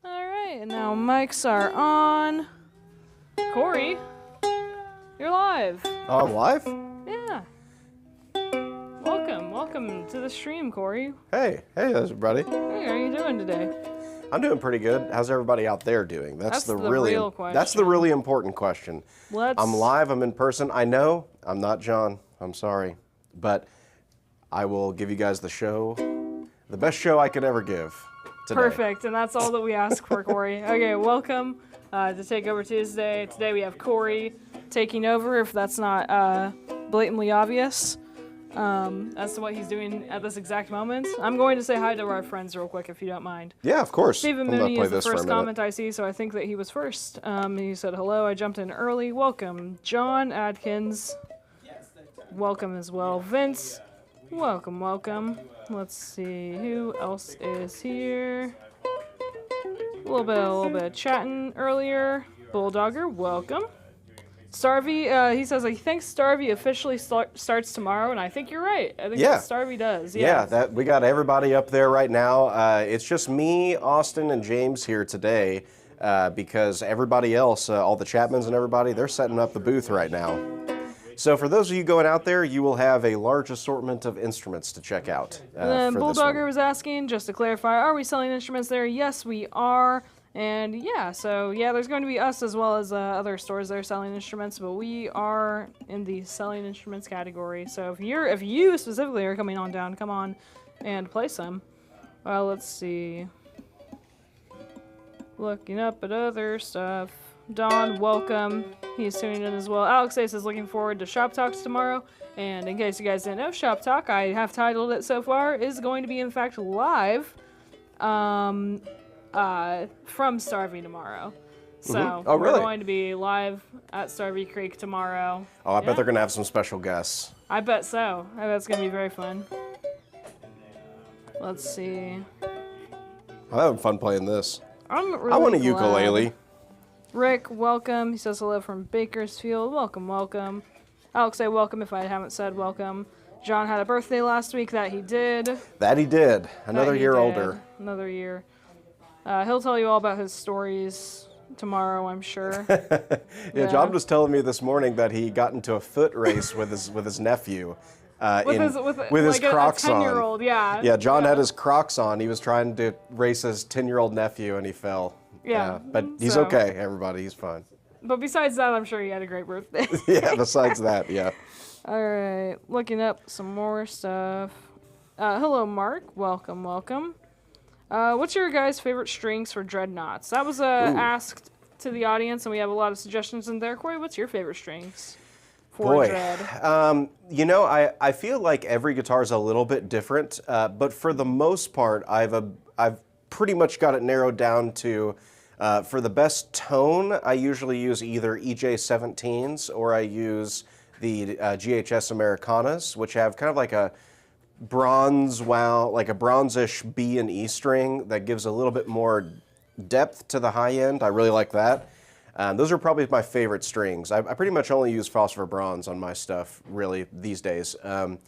Alright, and now mics are on. Corey, you're live. Oh, I'm live? Yeah. Welcome to the stream, Corey. Hey, everybody. Hey, how are you doing today? I'm doing pretty good. How's everybody out there doing? That's the real question. That's the really important question. I'm live, I'm in person. I know I'm not John, I'm sorry, but I will give you guys the show, the best show I could ever give today. Perfect, and that's all that we ask for, Corey. Okay, welcome to Takeover Tuesday. Today we have Corey taking over, if that's not blatantly obvious, as to what he's doing at this exact moment. I'm going to say hi to our friends real quick, if you don't mind. Yeah, of course. Stephen Mooney is the first comment I see, so I think that he was first. He said, hello, I jumped in early. Welcome. John Adkins, welcome as well. Vince, welcome. Let's see, who else is here? A little bit of chatting earlier. Bulldogger, welcome. Starvey, he says, I think Starvey officially starts tomorrow, and I think you're right. I think that Starvey does. Yeah, we got everybody up there right now. It's just me, Austin, and James here today because everybody else, all the Chapmans and everybody, they're setting up the booth right now. So for those of you going out there, you will have a large assortment of instruments to check out. And Bulldogger was asking, just to clarify, are we selling instruments there? Yes, we are. And yeah, there's going to be us as well as other stores that are selling instruments, but we are in the selling instruments category. So if you specifically are coming on down, come on and play some. Well, let's see. Looking up at other stuff. Don, welcome. He's tuning in as well. Alex Ace is looking forward to Shop Talks tomorrow. And in case you guys didn't know, Shop Talk, I have titled it so far, is going to be in fact live from Starvey tomorrow. So we're going to be live at Starvey Creek tomorrow. Oh, I bet they're going to have some special guests. I bet so. I bet it's going to be very fun. Let's see. I'm having fun playing this. I want a ukulele. Rick, welcome. He says hello from Bakersfield. Welcome. Alex, say welcome if I haven't said welcome. John had a birthday last week. That he did. Another year older. Another year. He'll tell you all about his stories tomorrow, I'm sure. Yeah, John was telling me this morning that he got into a foot race with his nephew. With his Crocs on. 10-year-old, yeah. Yeah, John had his Crocs on. He was trying to race his 10-year-old nephew, and he fell. Yeah, but he's okay, everybody. He's fine. But besides that, I'm sure he had a great birthday. Yeah, besides that, yeah. All right, looking up some more stuff. Hello, Mark. Welcome. What's your guys' favorite strings for dreadnoughts? That was asked to the audience, and we have a lot of suggestions in there. Corey, what's your favorite strings for dread? I feel like every guitar is a little bit different, but for the most part, I've pretty much got it narrowed down to, for the best tone, I usually use either EJ17s or I use the GHS Americanas, which have kind of like a bronzish B and E string that gives a little bit more depth to the high end. I really like that. Those are probably my favorite strings. I pretty much only use phosphor bronze on my stuff, really, these days. Other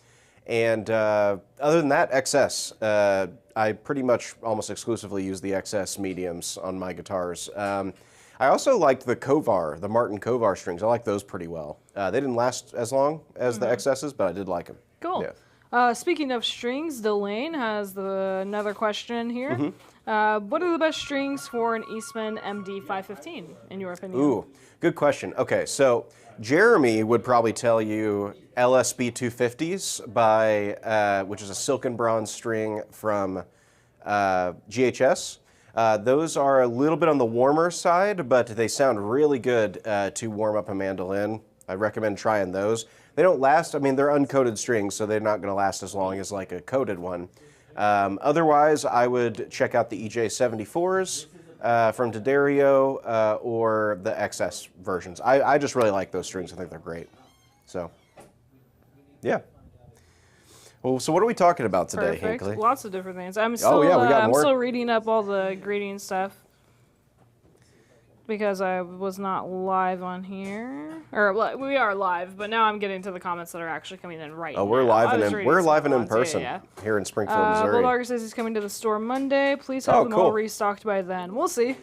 than that, XS. I pretty much almost exclusively use the XS mediums on my guitars. I also liked the Kovar, the Martin Kovar strings. I like those pretty well. They didn't last as long as the XSs, but I did like them. Cool. Yeah. Speaking of strings, Delane has another question here. What are the best strings for an Eastman MD515, in your opinion? Ooh, good question. Okay, so Jeremy would probably tell you LSB 250s by, which is a silken bronze string from GHS. Those are a little bit on the warmer side, but they sound really good to warm up a mandolin. I recommend trying those. They don't last, I mean, they're uncoated strings, so they're not going to last as long as like a coated one. Otherwise, I would check out the EJ74s from D'Addario or the XS versions. I just really like those strings. I think they're great. So, yeah. Well, so what are we talking about today, Perfect. Hinckley? Lots of different things. I'm still, we got I'm more. still reading up all the grading stuff because I was not live on here. Or well, we are live, but now I'm getting to the comments that are actually coming in right now. Oh, we're live and in some person yeah. here in Springfield, Missouri. Bulldogger says he's coming to the store Monday. Please have them all restocked by then. We'll see.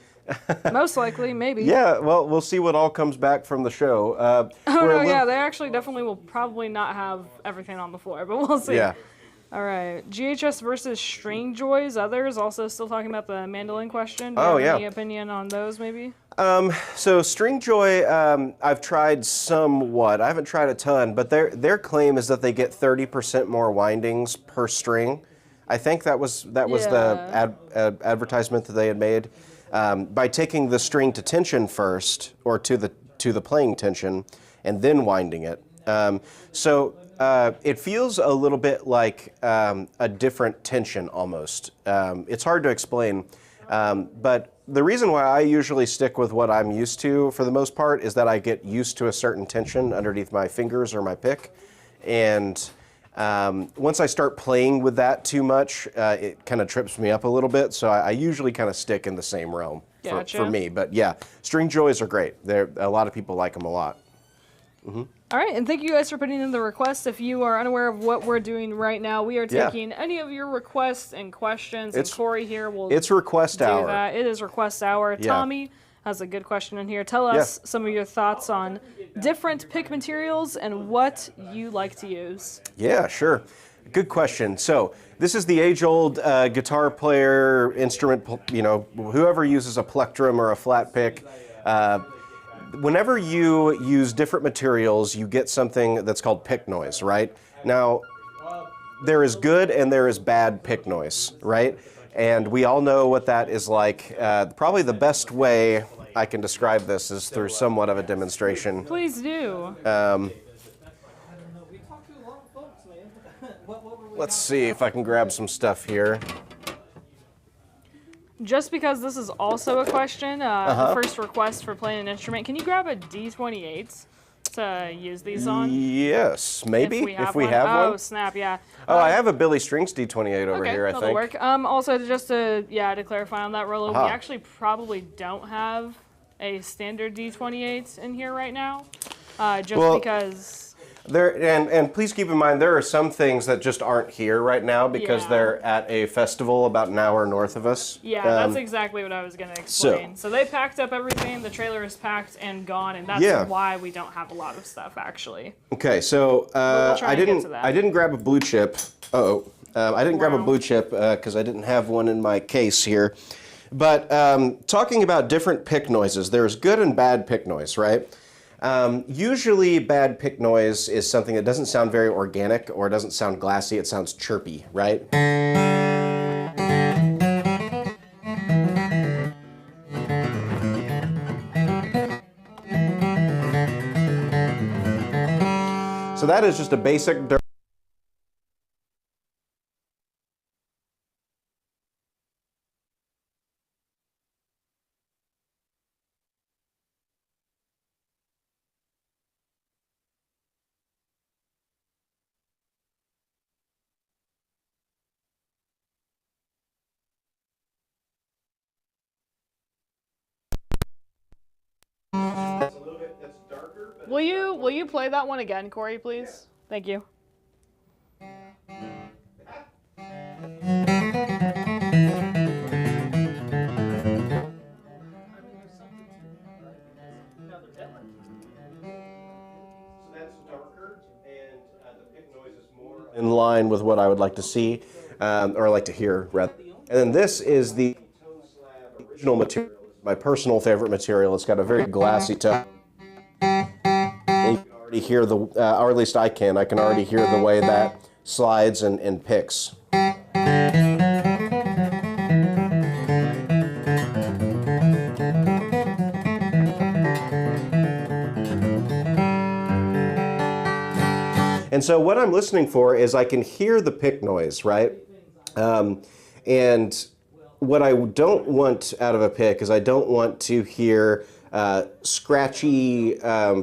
Most likely, maybe. Yeah, well, we'll see what all comes back from the show. Yeah, they actually definitely will probably not have everything on the floor, but we'll see. Yeah. All right, GHS versus String Joys. Others also still talking about the mandolin question. Do you have any opinion on those, maybe? So String Joy, I've tried somewhat. I haven't tried a ton, but their claim is that they get 30% more windings per string. I think that was the advertisement that they had made. By taking the string to tension first, or to the playing tension, and then winding it. It feels a little bit like a different tension almost. It's hard to explain, but the reason why I usually stick with what I'm used to for the most part is that I get used to a certain tension underneath my fingers or my pick, and once I start playing with that too much, it kind of trips me up a little bit, so I usually kind of stick in the same realm for me. But yeah, String Joys are great. A lot of people like them a lot. Mm-hmm. All right, and thank you guys for putting in the requests. If you are unaware of what we're doing right now, we are taking any of your requests and questions, and Corey here will request hour. That. It is request hour. Yeah. Tommy has a good question in here. Tell us some of your thoughts on different pick materials and what you like to use. Yeah, sure. Good question. So this is the age-old guitar player, instrument, whoever uses a plectrum or a flat pick. Whenever you use different materials, you get something that's called pick noise, right? Now, there is good and there is bad pick noise, right? And we all know what that is like. Probably the best way I can describe this is through somewhat of a demonstration. Please do. Let's see if I can grab some stuff here. Just because this is also a question, the first request for playing an instrument, can you grab a D28 to use these on? Yes, maybe, if we have one. Oh, snap, yeah. I have a Billy Strings D28 over here, I think. That'll work. Also, just to clarify on that, Rolo, we actually probably don't have a standard D28 in here right now, because... And please keep in mind, there are some things that just aren't here right now because they're at a festival about an hour north of us. Yeah, that's exactly what I was going to explain. So they packed up everything, the trailer is packed and gone, and that's why we don't have a lot of stuff, actually. Okay, so I didn't grab a blue chip. I didn't grab a blue chip because I didn't have one in my case here. But talking about different pick noises, there's good and bad pick noise, right? Usually bad pick noise is something that doesn't sound very organic or doesn't sound glassy, it sounds chirpy, right? So that is just a basic... Will you play that one again, Corey, please? Thank you. In line with what I would like to see, or like to hear, rather. And then this is the original material, my personal favorite material. It's got a very glassy tone. And you can already hear the, or at least I can already hear the way that slides and picks. And so what I'm listening for is I can hear the pick noise, right? And what I don't want out of a pick is I don't want to hear scratchy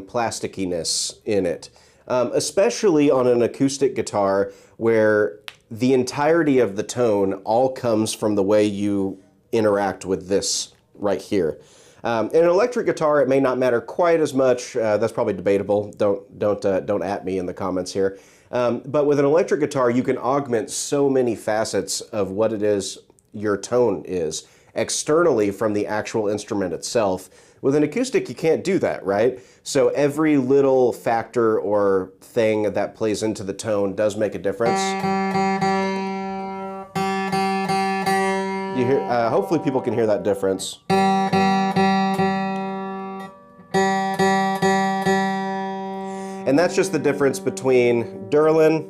plasticiness in it, especially on an acoustic guitar where the entirety of the tone all comes from the way you interact with this right here. In an electric guitar, it may not matter quite as much. That's probably debatable. Don't at me in the comments here. But with an electric guitar, you can augment so many facets of what it is your tone is externally from the actual instrument itself. With an acoustic, you can't do that, right? So every little factor or thing that plays into the tone does make a difference. You hear, hopefully people can hear that difference. And that's just the difference between Durlin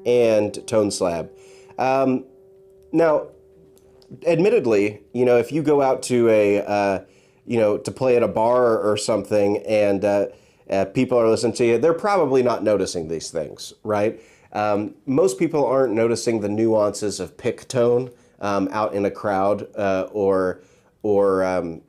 and Tone Slab. Now, admittedly, you know, if you go out to a, you know, to play at a bar or something and people are listening to you, they're probably not noticing these things, right? Most people aren't noticing the nuances of pick tone out in a crowd or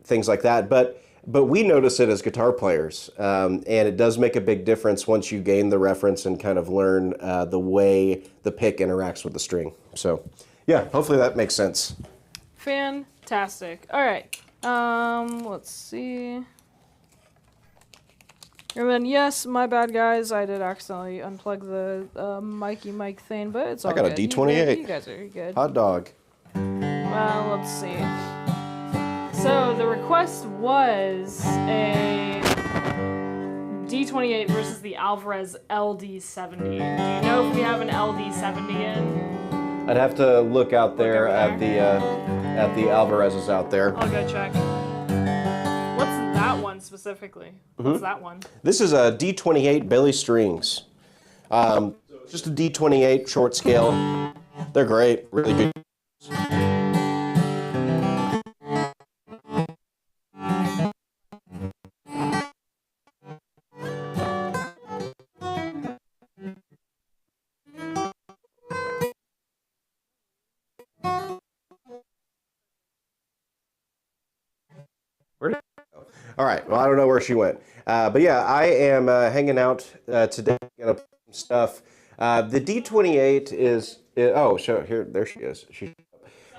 things like that. But we notice it as guitar players, and it does make a big difference once you gain the reference and kind of learn the way the pick interacts with the string. So, yeah, hopefully that makes sense. Fantastic. All right. Let's see. And then, yes, my bad, guys. I did accidentally unplug the Mikey Mike thing, but it's all good. I got a D28. You guys are good. Hot dog. Well, let's see. So the request was a D28 versus the Alvarez LD70. Do you know if we have an LD70 in? I'd have to look out there at the Alvarez's out there. I'll go check. What's that one specifically? What's that one? This is a D28 Billy Strings. Just a D28 short scale. They're great, really good. All right, well, I don't know where she went. But yeah, I am hanging out today, getting up some stuff. The D28 is, oh, so here, there she is. This is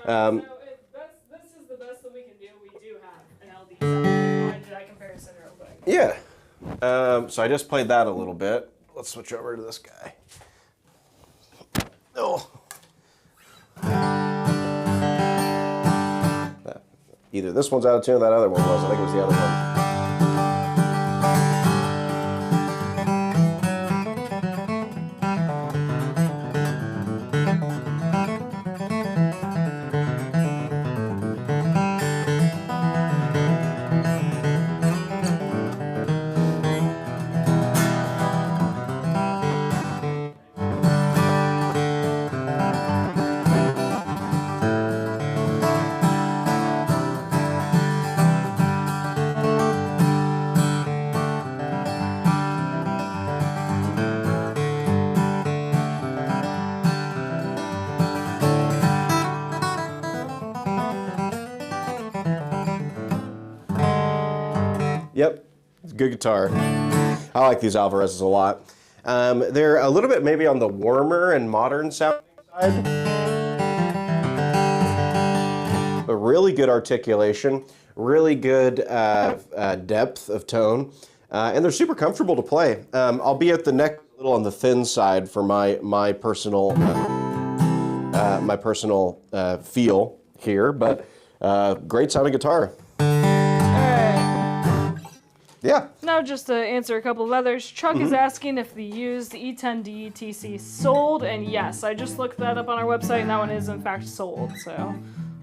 the best that we can do. We do have an LD7. Why did I comparison real quick? Yeah. So I just played that a little bit. Let's switch over to this guy. Oh. Either this one's out of tune or that other one was. I think it was the other one. Yep, it's a good guitar. I like these Alvarez's a lot. They're a little bit maybe on the warmer and modern sounding side. But really good articulation, really good depth of tone, and they're super comfortable to play. Albeit the neck a little on the thin side for my personal feel here, but great sounding guitar. Yeah. Now, just to answer a couple of others, Chuck is asking if the used E10D TC sold, and yes, I just looked that up on our website, and that one is in fact sold, so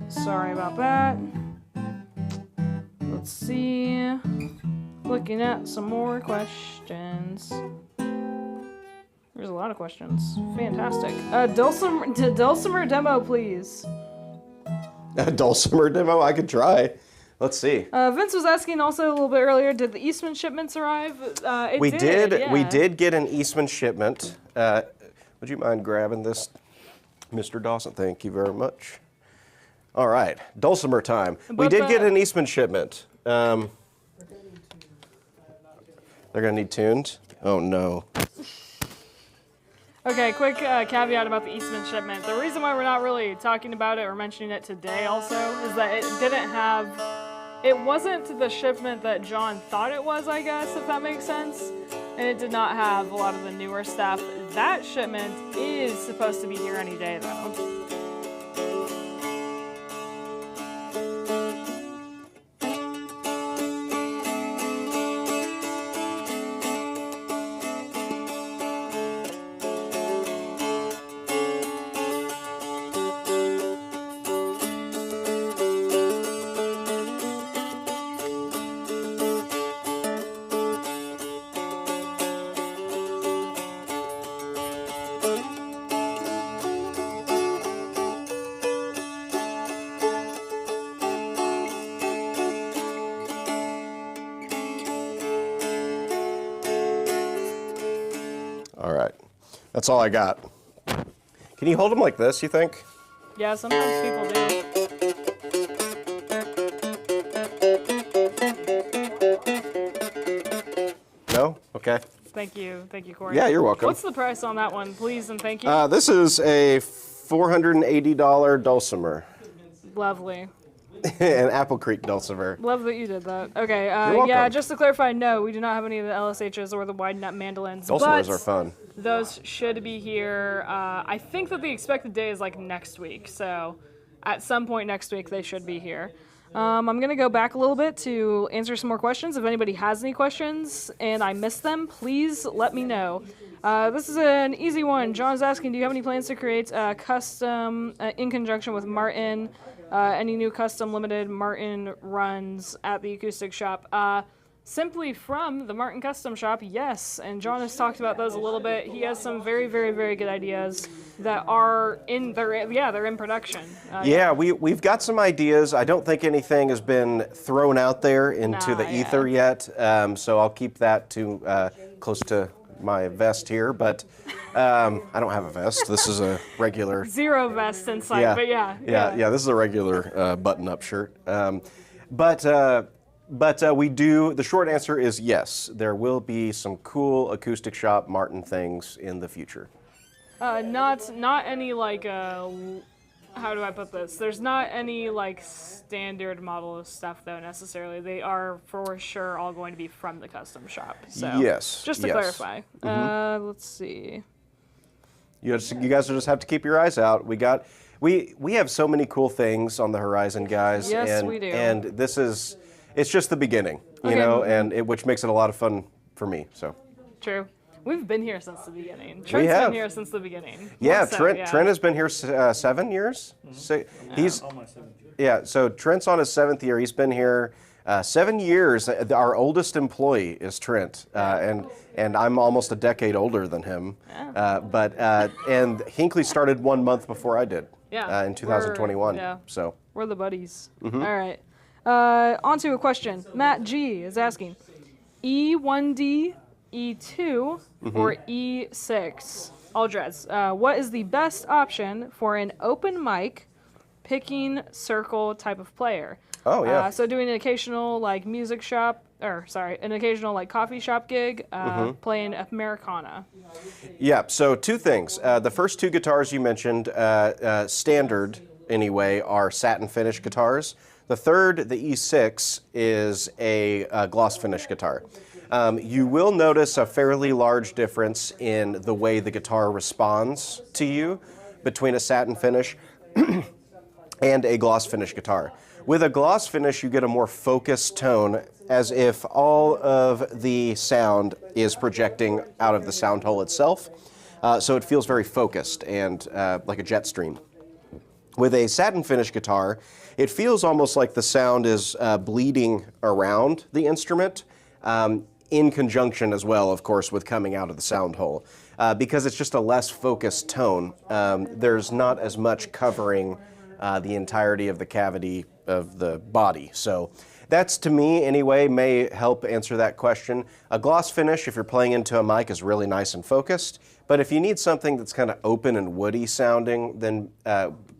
sorry about that. Let's see. Looking at some more questions. There's a lot of questions. Fantastic. Dulcimer demo, please. A Dulcimer demo? I could try. Let's see. Vince was asking also a little bit earlier, did the Eastman shipments arrive? We did. Yeah. We did get an Eastman shipment. Would you mind grabbing this, Mr. Dawson? Thank you very much. All right, Dulcimer time. We did get an Eastman shipment. They're gonna need tuned. Oh no. Okay, quick caveat about the Eastman shipment. The reason why we're not really talking about it or mentioning it today also is that it wasn't the shipment that John thought it was, I guess, if that makes sense. And it did not have a lot of the newer stuff. That shipment is supposed to be here any day though. All right, that's all I got. Can you hold them like this, you think? Yeah, sometimes people do. No? Okay. Thank you, Corey. Yeah, you're welcome. What's the price on that one, please and thank you? This is a $480 Dulcimer. Lovely. An Apple Creek Dulcimer. Love that you did that. Okay, welcome. yeah, just to clarify, no, we do not have any of the LSHs or the wide nut mandolins. Dulcimers but are fun. Those should be here. I think that the expected day is like next week, so at some point next week they should be here. I'm going to go back a little bit to answer some more questions. If anybody has any questions and I missed them, please let me know. This is an easy one. John's asking, do you have any plans to create a custom in conjunction with Martin? Any new custom limited Martin runs at the Acoustic Shop? Simply from the Martin Custom Shop, yes. And John has talked about those a little bit. He has some very, very, very good ideas that are they're in production. We've got some ideas. I don't think anything has been thrown out there into the ether yet. So I'll keep that to close to my vest here, but I don't have a vest. This is a regular zero vest inside, but yeah. This is a regular button-up shirt. But we do. The short answer is yes. There will be some cool Acoustic Shop Martin things in the future. Not any like how do I put this? There's not any like standard model of stuff though necessarily. They are for sure all going to be from the custom shop. So yes. Just to clarify. Let's see. You guys will just have to keep your eyes out. We have so many cool things on the horizon, guys. Yes, we do. And it's just the beginning, you know, and which makes it a lot of fun for me. So. True. We've been here since the beginning. Trent's been here since the beginning. Yeah, Trent has been here 7 years. He's almost 7 years. Yeah, so Trent's on his 7th year. He's been here 7 years. Our oldest employee is Trent, and I'm almost a decade older than him. Yeah. And Hinckley started 1 month before I did. Yeah. In 2021. So we're the buddies. All right. On to a question. Matt G is asking, E1D, E2, or E6? Aldrez, what is the best option for an open mic, picking circle type of player? Oh, yeah. So doing an occasional like an occasional like coffee shop gig, playing Americana. Yeah, so 2 things. The first 2 guitars you mentioned, standard anyway, are satin finish guitars. The third, the E6, is a gloss finish guitar. You will notice a fairly large difference in the way the guitar responds to you between a satin finish and a gloss finish guitar. With a gloss finish, you get a more focused tone, as if all of the sound is projecting out of the sound hole itself. So it feels very focused and like a jet stream. With a satin finish guitar, it feels almost like the sound is bleeding around the instrument, in conjunction as well, of course, with coming out of the sound hole. Because it's just a less focused tone, there's not as much covering the entirety of the cavity of the body. So that's, to me anyway, may help answer that question. A gloss finish, if you're playing into a mic, is really nice and focused. But if you need something that's kind of open and woody sounding, then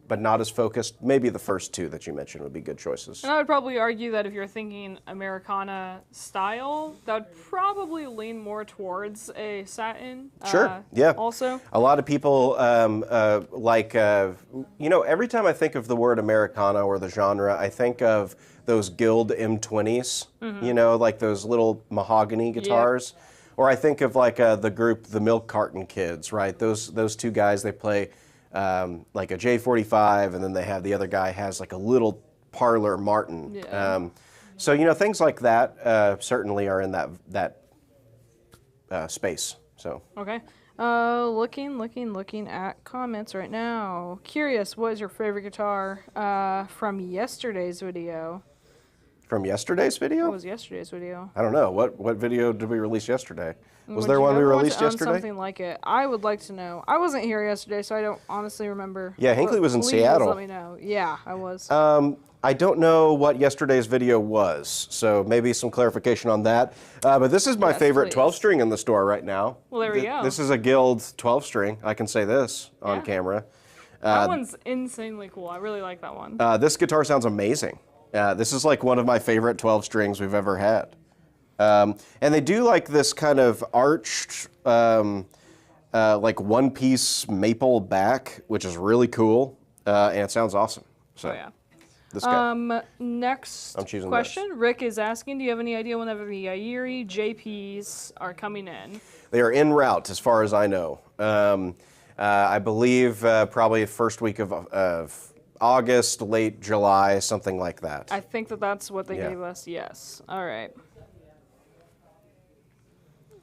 but not as focused, maybe the first two that you mentioned would be good choices. And I would probably argue that if you're thinking Americana style, that would probably lean more towards a satin. Sure, yeah. Also. A lot of people you know, every time I think of the word Americana or the genre, I think of those Guild M20s, you know, like those little mahogany guitars. Yep. Or I think of like the group, the Milk Carton Kids, right? Those two guys, they play like a J45, and then they have the other guy has like a little parlor Martin. Yeah. So, you know, things like that certainly are in that space. So. Okay. Looking at comments right now. Curious, what is your favorite guitar from yesterday's video? From yesterday's video? What was yesterday's video? I don't know. What video did we release yesterday? Was there one we released yesterday? Something like it. I would like to know. I wasn't here yesterday, so I don't honestly remember. Yeah, Hinckley was in Seattle. Let me know. Yeah, I was. I don't know what yesterday's video was, so maybe some clarification on that. But this is my favorite 12-string in the store right now. Well, there we go. This is a Guild 12-string. I can say this on camera. That one's insanely cool. I really like that one. This guitar sounds amazing. This is like one of my favorite 12 strings we've ever had. And they do like this kind of arched, like one-piece maple back, which is really cool, and it sounds awesome. So, this guy. Next question. This. Rick is asking, do you have any idea whenever the Yairi JPs are coming in? They are en route, as far as I know. I believe probably first week of August, late July, something like that. I think that's what they gave us, yes. All right.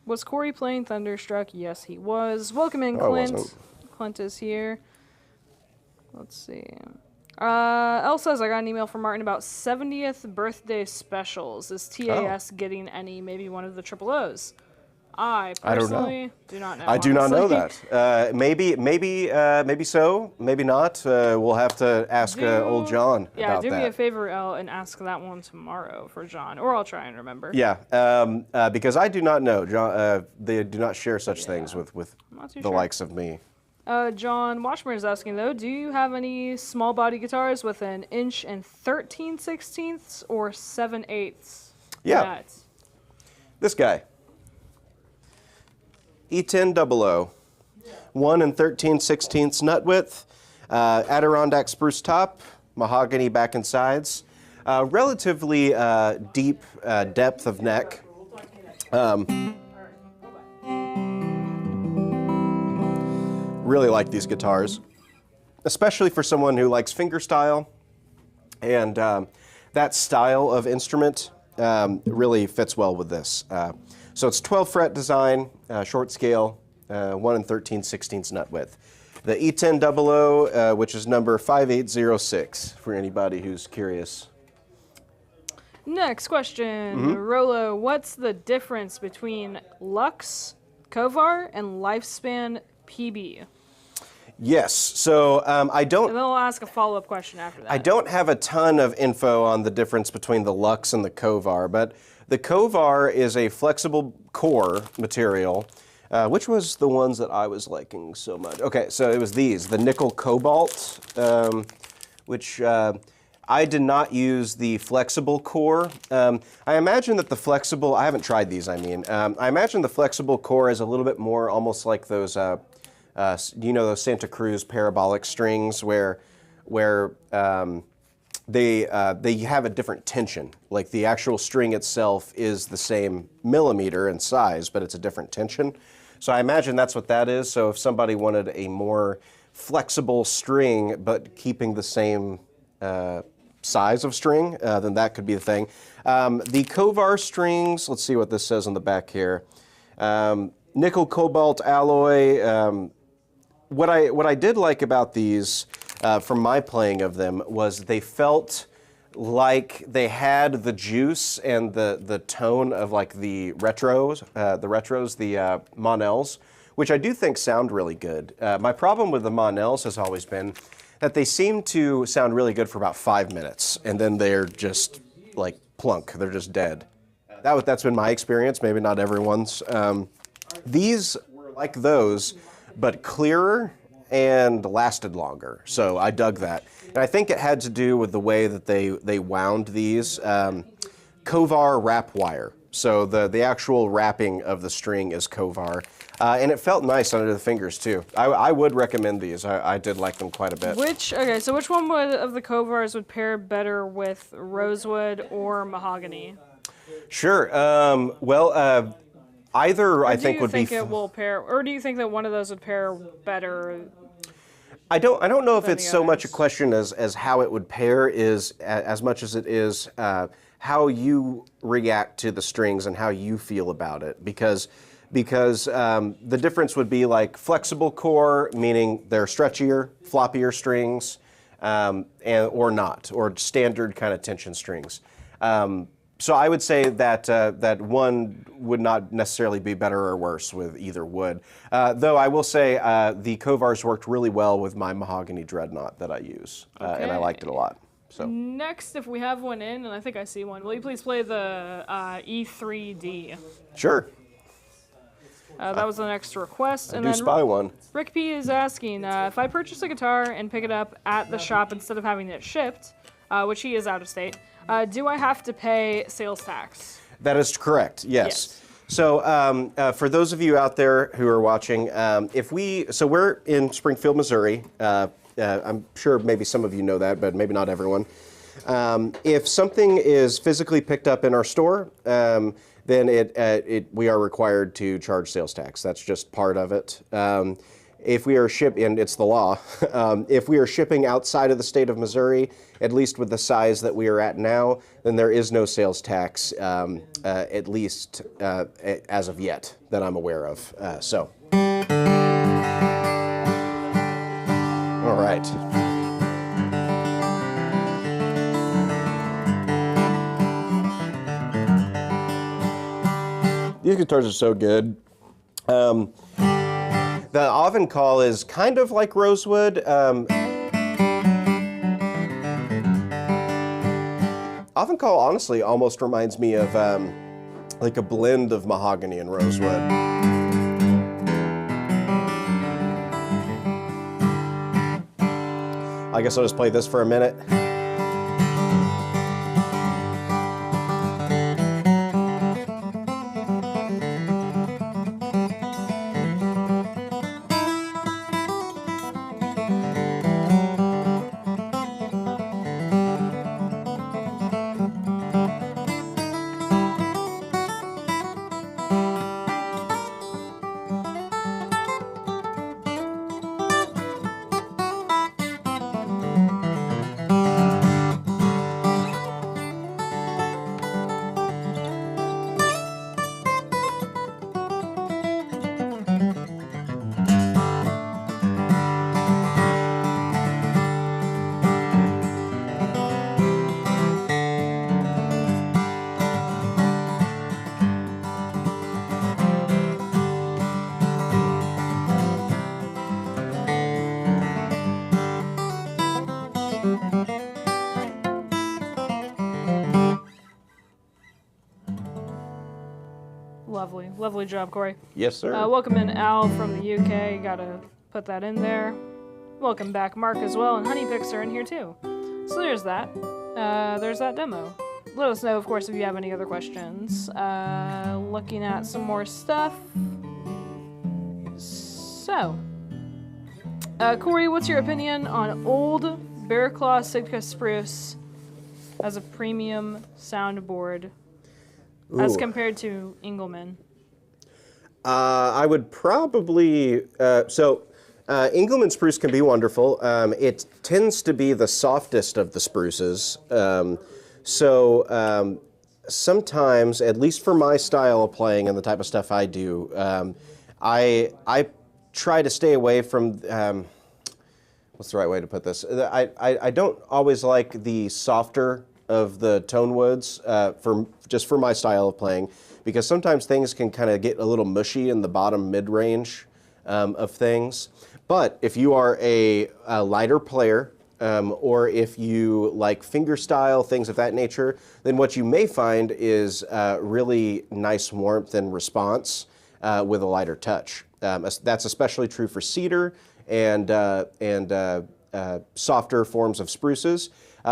Was Corey playing Thunderstruck? Yes, he was. Welcome in, Clint. Clint is here. Let's see. Elle says, I got an email from Martin about 70th birthday specials. Is TAS getting any, maybe one of the triple O's? I personally do not know. I do not know that. Maybe so, maybe not. We'll have to ask old John about that. Yeah, do me a favor, Elle, and ask that one tomorrow for John, or I'll try and remember. Yeah, because I do not know. John, they do not share such things with the likes of me. John Washburn is asking, though, do you have any small body guitars with an 1 13/16 or 7/8? Yeah. This guy. E1000, 1 13/16 nut width, Adirondack spruce top, mahogany back and sides, relatively deep depth of neck. Really like these guitars, especially for someone who likes fingerstyle, and that style of instrument really fits well with this. So it's 12 fret design, short scale, 1 13/16 nut width. The E1000, which is number 5806 for anybody who's curious. Next question, Rolo, what's the difference between Lux, Kovar, and Lifespan PB? Yes, so I don't... And then I'll ask a follow-up question after that. I don't have a ton of info on the difference between the Lux and the Kovar, but the Kovar is a flexible core material. Which was the ones that I was liking so much? Okay, so it was these, the nickel cobalt, which I did not use the flexible core. I imagine that the flexible, I haven't tried these, I mean. I imagine the flexible core is a little bit more almost like those, you know, those Santa Cruz parabolic strings where they have a different tension. Like the actual string itself is the same millimeter in size, but it's a different tension. So I imagine that's what that is. So if somebody wanted a more flexible string, but keeping the same size of string, then that could be the thing. The Kovar strings, let's see what this says on the back here. Nickel cobalt alloy. What I did like about these from my playing of them was they felt like they had the juice and the tone of like the retros, the Monels, which I do think sound really good. My problem with the Monels has always been that they seem to sound really good for about 5 minutes, and then they're just like plunk, they're just dead. That's been my experience, maybe not everyone's. These were like those, but clearer and lasted longer, so I dug that. And I think it had to do with the way that they wound these. Kovar wrap wire, so the actual wrapping of the string is Kovar. And it felt nice under the fingers too. I would recommend these. I did like them quite a bit. Which one of the Kovars would pair better with rosewood or mahogany? Sure. Either I think would be. Do you think it will pair, or do you think that one of those would pair better? I don't know if it's so much a question as how it would pair as much as it is how you react to the strings and how you feel about it, because the difference would be like flexible core, meaning they're stretchier, floppier strings, or not, or standard kind of tension strings. So I would say that one would not necessarily be better or worse with either wood. Though I will say the Kovars worked really well with my mahogany dreadnought that I use, and I liked it a lot. So next, if we have one in, and I think I see one, will you please play the E3D? Sure. That was the next request. I do spy one. Rick P is asking, if I purchase a guitar and pick it up at the shop instead of having it shipped, which he is out of state, do I have to pay sales tax? That is correct, yes. So for those of you out there who are watching, so we're in Springfield, Missouri. I'm sure maybe some of you know that, but maybe not everyone. If something is physically picked up in our store, then we are required to charge sales tax. That's just part of it. If we are and it's the law, if we are shipping outside of the state of Missouri, at least with the size that we are at now, then there is no sales tax, at least as of yet, that I'm aware of. All right. These guitars are so good. The oven call is kind of like rosewood. Oven call honestly almost reminds me of like a blend of mahogany and rosewood. I guess I'll just play this for a minute. Lovely job, Corey. Yes, sir. Welcome in Al from the UK. Gotta put that in there. Welcome back, Mark, as well, and Honeypicks are in here too. So there's that. There's that demo. Let us know, of course, if you have any other questions. Looking at some more stuff. So, Corey, what's your opinion on old Bear Claw Sitka Spruce as a premium soundboard as compared to Engelmann? I would probably, Engelmann spruce can be wonderful. It tends to be the softest of the spruces. Sometimes, at least for my style of playing and the type of stuff I do, I try to stay away from what's the right way to put this? I don't always like the softer of the Tonewoods for my style of playing, because sometimes things can kind of get a little mushy in the bottom mid-range of things. But if you are a lighter player, or if you like fingerstyle, things of that nature, then what you may find is really nice warmth and response with a lighter touch. That's especially true for cedar and softer forms of spruces.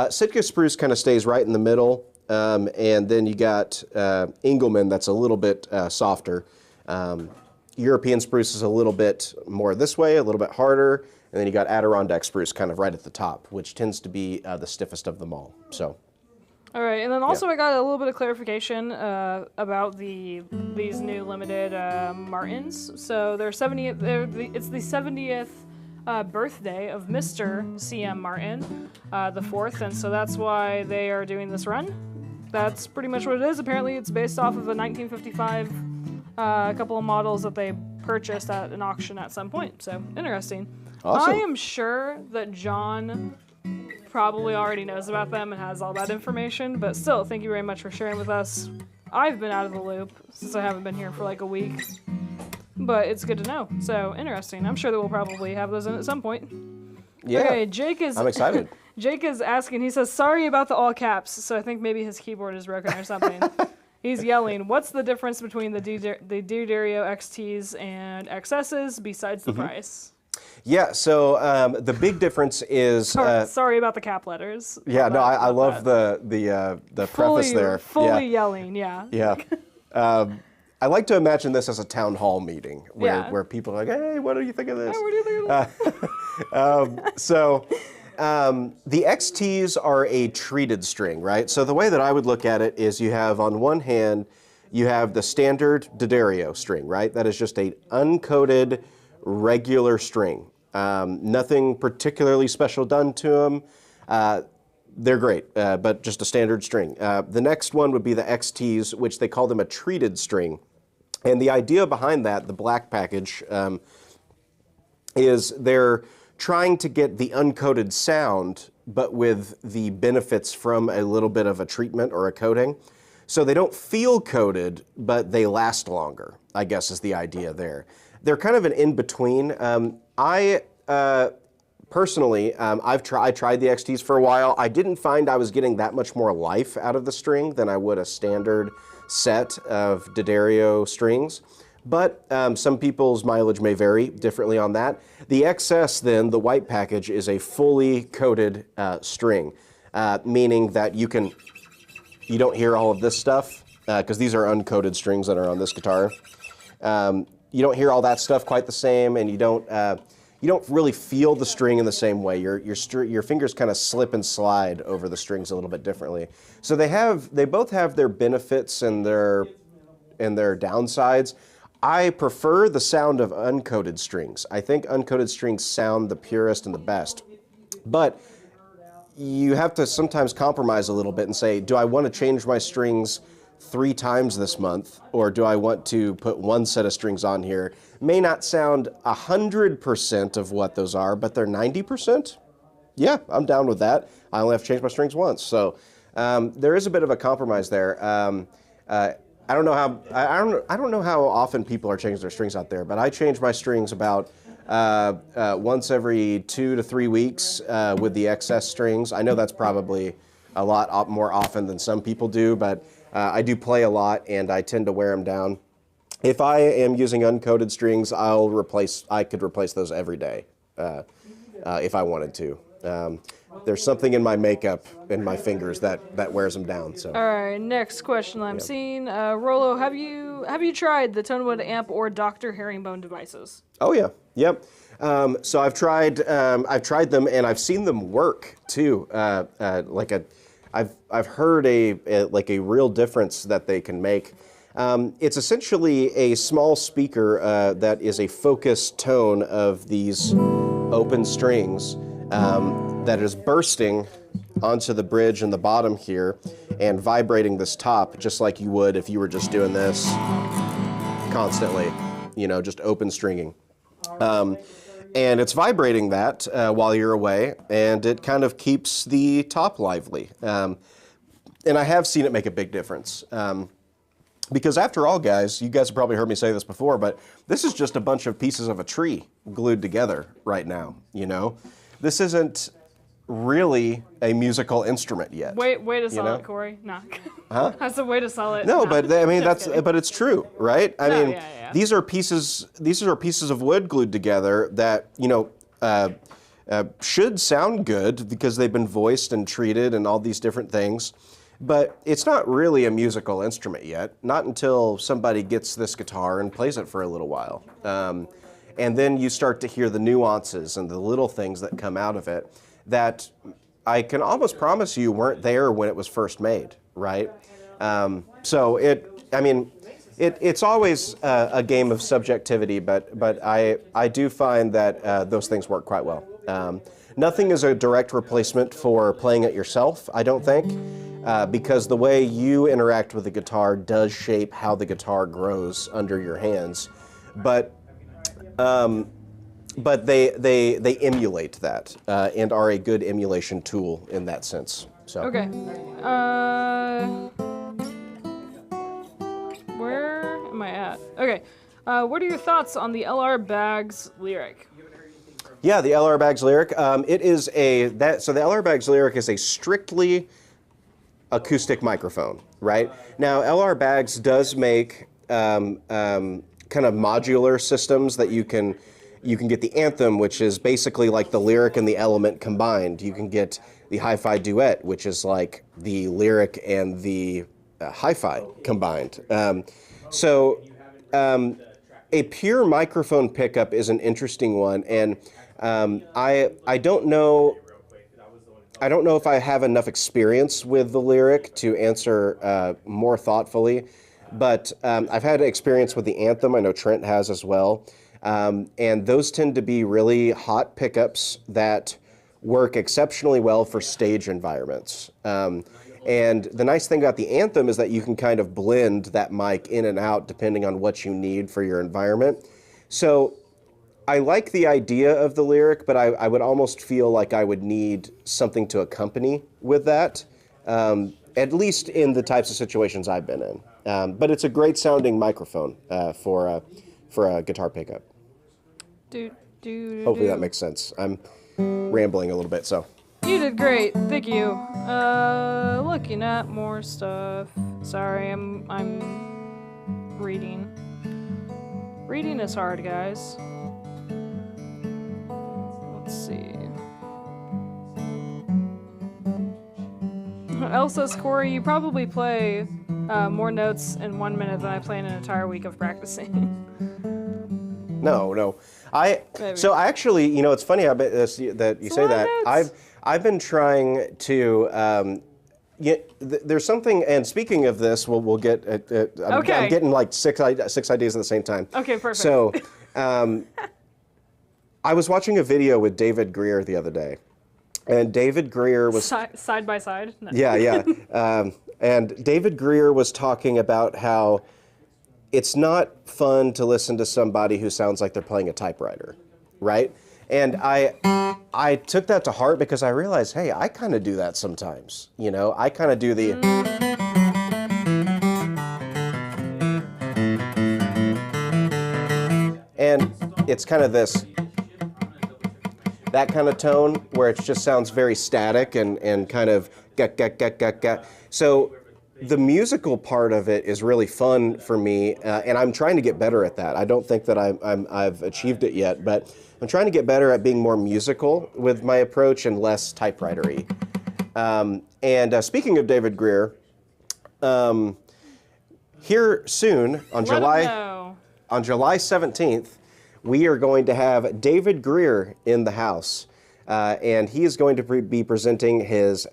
Sitka spruce kind of stays right in the middle, and then you got Engelmann that's a little bit softer. European spruce is a little bit more this way, a little bit harder, and then you got Adirondack spruce kind of right at the top, which tends to be the stiffest of them all. So. All right, and then also I got a little bit of clarification about these new limited Martins. So it's the 70th birthday of Mr. C.M. Martin, the 4th, and so that's why they are doing this run. That's pretty much what it is. Apparently, it's based off of a 1955 couple of models that they purchased at an auction at some point. So interesting. Awesome. I am sure that John probably already knows about them and has all that information, but still, thank you very much for sharing with us. I've been out of the loop since I haven't been here for like a week, but it's good to know. So interesting. I'm sure that we'll probably have those in at some point. Yeah. Okay, I'm excited. Jake is asking, he says, sorry about the all caps, so I think maybe his keyboard is broken or something. He's yelling, what's the difference between the D'Addario XTs and XSs besides the price? Yeah, so the big difference is... sorry about the cap letters. Yeah, no, I love the preface there. Fully yelling, yeah. Yeah. I like to imagine this as a town hall meeting where people are like, hey, what do you think of this? Hey, what do you think of this? The XTs are a treated string, right? So the way that I would look at it is you have, on one hand, you have the standard D'Addario string, right? That is just a uncoated, regular string. Nothing particularly special done to them. They're great, but just a standard string. The next one would be the XTs, which they call them a treated string. And the idea behind that, the black package, is they're trying to get the uncoated sound, but with the benefits from a little bit of a treatment or a coating. So they don't feel coated, but they last longer, I guess is the idea there. They're kind of an in-between. Personally, I tried the XTs for a while. I didn't find I was getting that much more life out of the string than I would a standard set of D'Addario strings. But some people's mileage may vary differently on that. The XS then, the white package, is a fully coated string, meaning that you don't hear all of this stuff, because these are uncoated strings that are on this guitar. You don't hear all that stuff quite the same, and you don't really feel the string in the same way. Your fingers kind of slip and slide over the strings a little bit differently. So they both have their benefits and their downsides. I prefer the sound of uncoated strings. I think uncoated strings sound the purest and the best. But you have to sometimes compromise a little bit and say, do I want to change my strings 3 times this month, or do I want to put one set of strings on here? May not sound 100% of what those are, but they're 90%. Yeah, I'm down with that. I only have to change my strings once. So there is a bit of a compromise there. I don't know how often people are changing their strings out there, but I change my strings about once every 2 to 3 weeks with the XS strings. I know that's probably a lot more often than some people do, but I do play a lot and I tend to wear them down. If I am using uncoated strings, I could replace those every day if I wanted to. There's something in my makeup and my fingers that wears them down. So. All right, next question I'm seeing. Rollo, have you tried the Tonewood amp or Dr. Herringbone devices? Oh yeah, yep. So I've tried them and I've seen them work too. I've heard a real difference that they can make. It's essentially a small speaker that is a focused tone of these open strings that is bursting onto the bridge in the bottom here and vibrating this top just like you would if you were just doing this constantly, just open stringing. and it's vibrating that while you're away, and it kind of keeps the top lively. And I have seen it make a big difference. Because after all, guys, you guys have probably heard me say this before, but this is just a bunch of pieces of a tree glued together right now, you know? This isn't really a musical instrument yet. Way to sell it, Corey. No. Huh? That's a way to sell it. No, No. but I mean Just kidding. but it's true, right? I mean, yeah. these are pieces of wood glued together that, you know, should sound good because they've been voiced and treated and all these different things. But it's not really a musical instrument yet, not until somebody gets this guitar and plays it for a little while. And then you start to hear the nuances and the little things that come out of it that I can almost promise you weren't there when it was first made, right? So it's always a game of subjectivity, but I do find that those things work quite well. Nothing is a direct replacement for playing it yourself, I don't think, because the way you interact with the guitar does shape how the guitar grows under your hands. But they emulate that and are a good emulation tool in that sense. So. Okay. Where am I at? Okay. What are your thoughts on the LR Bags lyric? Yeah, the LR Bags lyric. So the LR Bags lyric is a strictly acoustic microphone, right? Now, LR Bags does make kind of modular systems that you can get the anthem, which is basically like the lyric and the element combined. You can get the hi-fi duet, which is like the lyric and the hi-fi combined. A pure microphone pickup is an interesting one, and I don't know if I have enough experience with the lyric to answer more thoughtfully, but I've had experience with the anthem. I know Trent has as well. And those tend to be really hot pickups that work exceptionally well for stage environments. And the nice thing about the anthem is that you can kind of blend that mic in and out depending on what you need for your environment. So I like the idea of the lyric, but I would almost feel like I would need something to accompany with that, at least in the types of situations I've been in. But it's a great sounding microphone for a guitar pickup. Hopefully that makes sense. I'm rambling a little bit, so. You did great. Thank you. Looking at more stuff. Sorry, I'm reading. Reading is hard, guys. Let's see. Elsa says, Corey, you probably play more notes in 1 minute than I play in an entire week of practicing. No. So I actually, you know, it's funny that you say that. I've been trying to. There's something, and speaking of this, we'll get. I'm getting like six ideas at the same time. Okay, perfect. So, I was watching a video with David Greer the other day, and David Greer was side by side. No. Yeah. And David Greer was talking about how it's not fun to listen to somebody who sounds like they're playing a typewriter, right? And I took that to heart because I realized, hey, I kind of do that sometimes. You know, I kind of do the... And it's kind of that kind of tone where it just sounds very static and kind of ga. So the musical part of it is really fun for me, and I'm trying to get better at that. I don't think that I've achieved it yet, but I'm trying to get better at being more musical with my approach and less typewriter-y. And speaking of David Greer, here soon on July 17th, we are going to have David Greer in the house, and he is going to be presenting his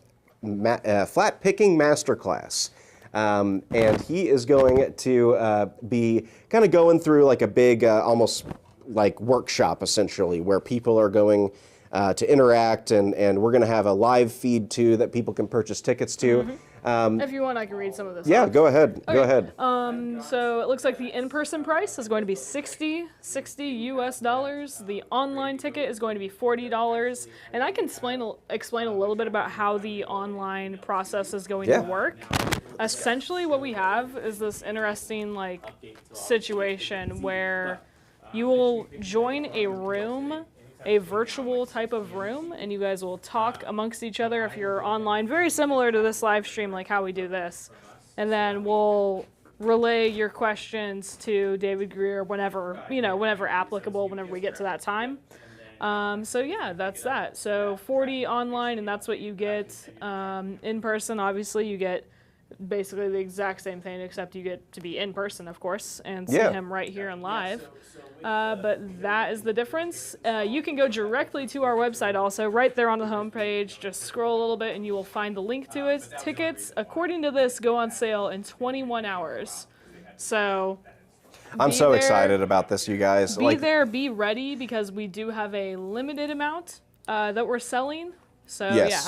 flat picking masterclass. And he is going to be kind of going through like a big, almost like workshop essentially, where people are going to interact, and we're going to have a live feed too that people can purchase tickets to. If you want, I can read some of this. Yeah, off. go ahead. Okay. Go ahead. So it looks like the in-person price is going to be $60 US. The online ticket is going to be $40. And I can explain a little bit about how the online process is going to work. Essentially, what we have is this interesting situation where you will join a room, a virtual type of room, and you guys will talk amongst each other if you're online, very similar to this live stream, like how we do this. And then we'll relay your questions to David Greer whenever applicable, whenever we get to that time. So yeah, that's that. So 40 online, and that's what you get. In person, obviously, you get basically the exact same thing, except you get to be in person, of course, and see him right here and live. But that is the difference. You can go directly to our website also, right there on the homepage. Just scroll a little bit and you will find the link to it. Tickets, according to this, go on sale in 21 hours. So I'm so excited about this, you guys. Be there, be ready, because we do have a limited amount that we're selling. So yeah.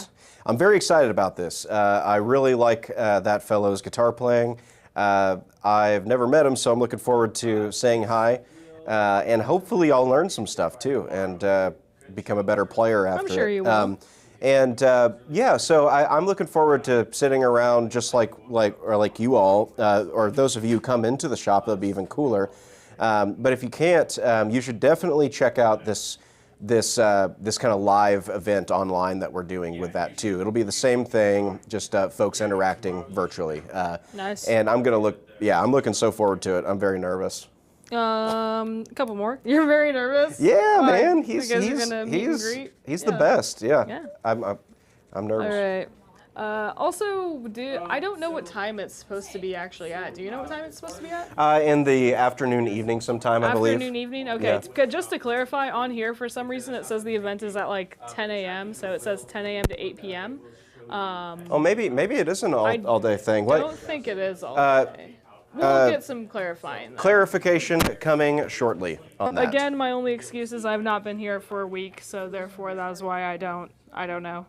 I'm very excited about this. I really like that fellow's guitar playing. I've never met him, so I'm looking forward to saying hi. And hopefully I'll learn some stuff too and become a better player after I'm sure you will. So I'm looking forward to sitting around just like you all, or those of you who come into the shop, that'll be even cooler. But if you can't, you should definitely check out this kind of live event online that we're doing with that too. It'll be the same thing, just folks interacting virtually. Nice. And I'm looking so forward to it. I'm very nervous. A couple more. You're very nervous? Yeah, man. He's the best. Yeah. I'm nervous. All right. Also, I don't know what time it's supposed to be actually at. Do you know what time it's supposed to be at? In the afternoon, evening sometime, I believe. Afternoon, evening? Okay. Yeah. Just to clarify, on here, for some reason, it says the event is at like 10 a.m., so it says 10 a.m. to 8 p.m. Maybe it is an all-day thing. I don't think it is all day. We'll get some clarifying. Clarification coming shortly on that. Again, my only excuse is I've not been here for a week, so therefore that's why I don't know.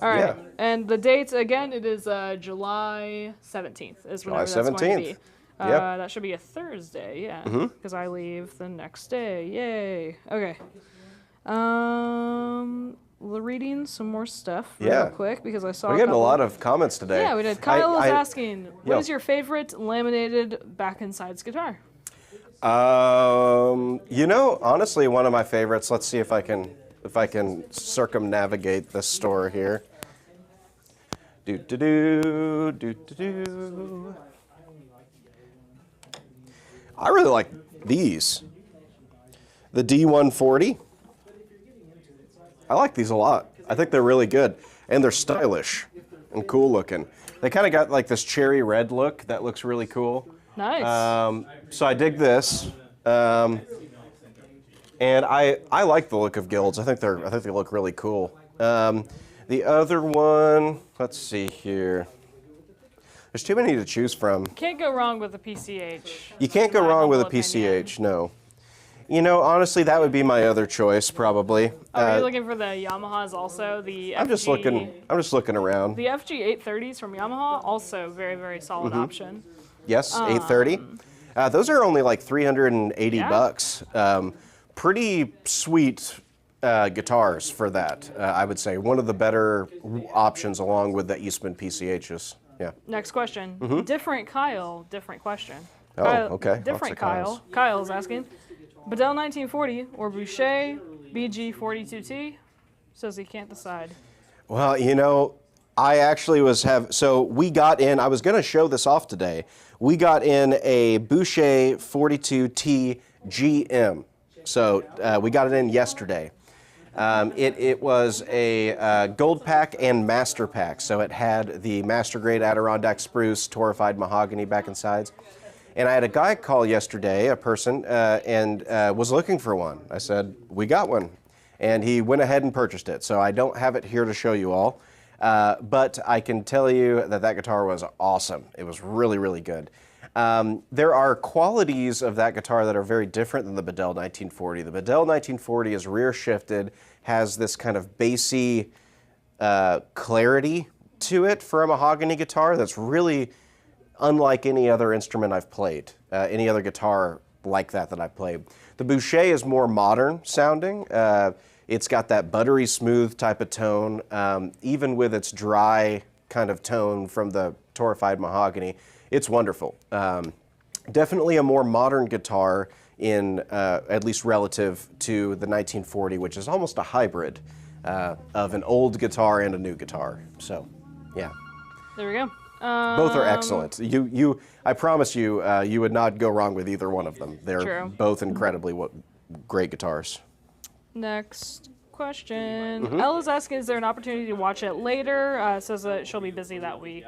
All right, and the dates, again, it is July 17th is whenever that's going to be. That should be a Thursday, because I leave the next day. Yay. Okay. We're reading some more stuff real quick, because I saw we're getting a lot of comments today. Yeah, we did. Kyle is asking, what is your favorite laminated back and sides guitar? Honestly, one of my favorites. Let's see if I can circumnavigate this store here. I really like these. The D140. I like these a lot. I think they're really good, and they're stylish and cool looking. They kind of got like this cherry red look that looks really cool. Nice. So I dig this. And I like the look of Guilds. I think they look really cool. The other one, let's see here. There's too many to choose from. Can't go wrong with a PCH. You can't go wrong with a PCH, no. Honestly, that would be my other choice, probably. Are you looking for the Yamahas also? I'm just looking around. The FG 830s from Yamaha, also very, very solid option. Yes, 830. Those are only like $380. Pretty sweet guitars for that, I would say. One of the better options along with the Eastman PCHs. Yeah. Next question. Different Kyle, different question. Oh, okay. Different Kyle. Kyle's asking, Bedell 1940 or Boucher BG42T? Says he can't decide. Well, I actually so we got in, I was going to show this off today. We got in a Boucher 42T GM. So we got it in yesterday. It was a gold pack and master pack. So it had the master grade Adirondack spruce, torrefied mahogany back and sides. And I had a guy call yesterday, a person, and was looking for one. I said, we got one. And he went ahead and purchased it. So I don't have it here to show you all. But I can tell you that guitar was awesome. It was really, really good. There are qualities of that guitar that are very different than the Bedell 1940. The Bedell 1940 is rear shifted, has this kind of bassy clarity to it for a mahogany guitar that's really unlike any other instrument I've played, any other guitar like that I've played. The Boucher is more modern sounding. It's got that buttery smooth type of tone, even with its dry kind of tone from the torrefied mahogany. It's wonderful. Definitely a more modern guitar in, at least relative to the 1940, which is almost a hybrid of an old guitar and a new guitar. So, yeah. There we go. Both are excellent. I promise you, you would not go wrong with either one of them. They're True. both incredibly great guitars. Next question. Ella's asking, is there an opportunity to watch it later? Says that she'll be busy that week.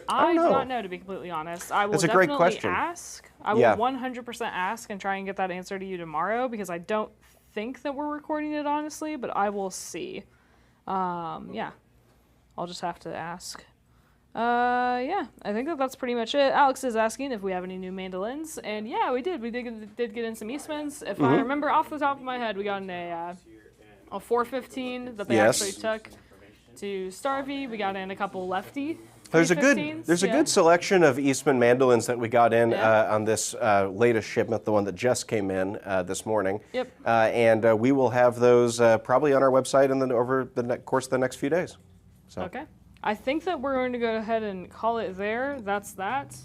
I do not know, to be completely honest. I will That's a great definitely question. ask. I will 100% ask and try and get that answer to you tomorrow, because I don't think that we're recording it, honestly, but I will see. Yeah. I'll just have to ask. Yeah, I think that's pretty much it. Alex is asking if we have any new mandolins, and yeah, we did. We did get in some Eastmans. If I remember off the top of my head, we got in a 415 that they actually took to Starvey. We got in a couple lefty. There's a good selection of Eastman mandolins that we got in on this latest shipment, the one that just came in this morning. Yep. And we will have those probably on our website over the course of the next few days. So. Okay. I think that we're going to go ahead and call it there. That's that.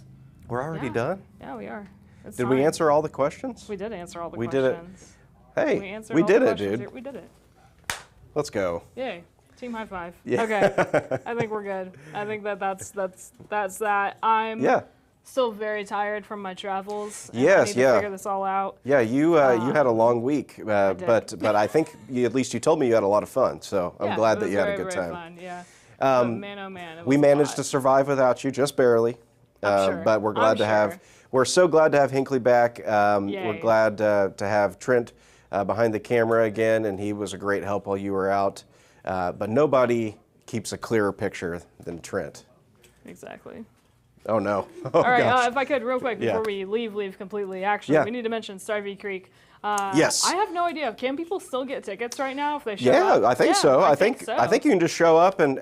We're already done? Yeah, we are. Did we answer all the questions? We did answer all the questions. We did it. Hey, we did it, dude. Here. We did it. Let's go. Yay. Team high five. Yeah. Okay. I think we're good. I think that's that. I'm still very tired from my travels. And I need to figure this all out. Yeah, you had a long week, but I think at least you told me you had a lot of fun. So I'm glad that you had a good time. Fun, yeah. Man, oh man, it was we managed to survive without you, just barely. But we're glad to have. We're so glad to have Hinckley back. We're glad to have Trent behind the camera again, and he was a great help while you were out. But nobody keeps a clearer picture than Trent. Exactly. Oh no. All right, if I could, real quick, before we leave completely, actually, we need to mention Starvey Creek. Yes. I have no idea. Can people still get tickets right now if they show up? Yeah, I think so. I think you can just show up, and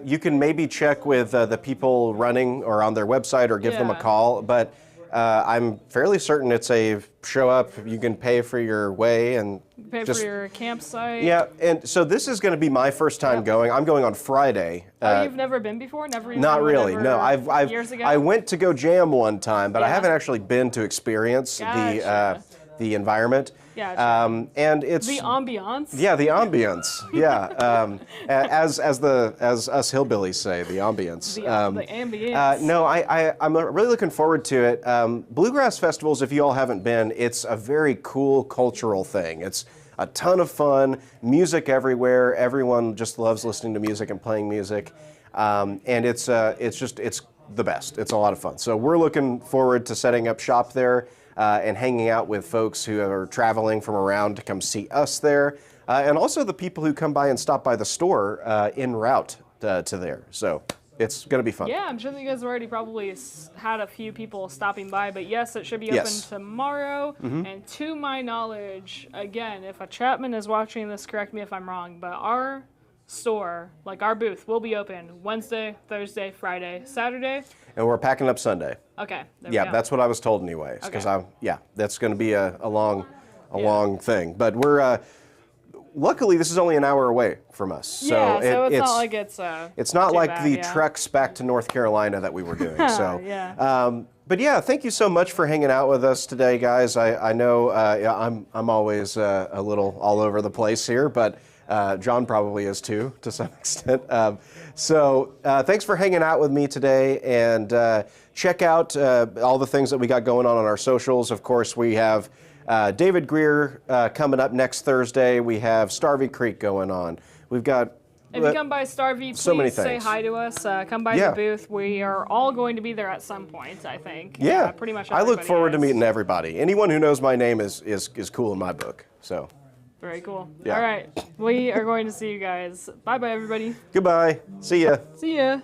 you can maybe check with the people running or on their website or give them a call. But I'm fairly certain it's a show up. You can pay for your way and pay for your campsite. Yeah, and so this is going to be my first time going. I'm going on Friday. You've never been before? Never even? Not really. No, years ago? I went to go jam one time, but I haven't actually been to experience the environment. Gotcha. And it's the ambiance. Yeah, the ambience. Yeah, as us hillbillies say, the ambience. The ambience. No, I'm really looking forward to it. Bluegrass festivals, if you all haven't been, it's a very cool cultural thing. It's a ton of fun, music everywhere. Everyone just loves listening to music and playing music, and it's the best. It's a lot of fun. So we're looking forward to setting up shop there. And hanging out with folks who are traveling from around to come see us there, and also the people who come by and stop by the store en route to there. So it's going to be fun. Yeah, I'm sure that you guys have already probably had a few people stopping by, but yes, it should be open tomorrow. And to my knowledge, again, if a Chapman is watching this, correct me if I'm wrong, but our store, like our booth, will be open Wednesday, Thursday, Friday, Saturday. And we're packing up Sunday. Okay. Yeah, that's what I was told anyways. Because that's going to be a long thing. But we're luckily this is only an hour away from us. So so it's not like it's not too like bad, the treks back to North Carolina that we were doing. So yeah. But yeah, thank you so much for hanging out with us today, guys. I know I'm always a little all over the place here, but John probably is too, to some extent. So thanks for hanging out with me today, and check out all the things that we got going on our socials. Of course, we have David Greer coming up next Thursday. We have Starvey Creek going on. We've got... If you come by Starvey, please say hi to us. Come by the booth. We are all going to be there at some point, I think. Yeah, pretty much I look forward to meeting everybody. Anyone who knows my name is cool in my book. So... Very cool. Yeah. All right. We are going to see you guys. Bye-bye, everybody. Goodbye. See ya. See ya.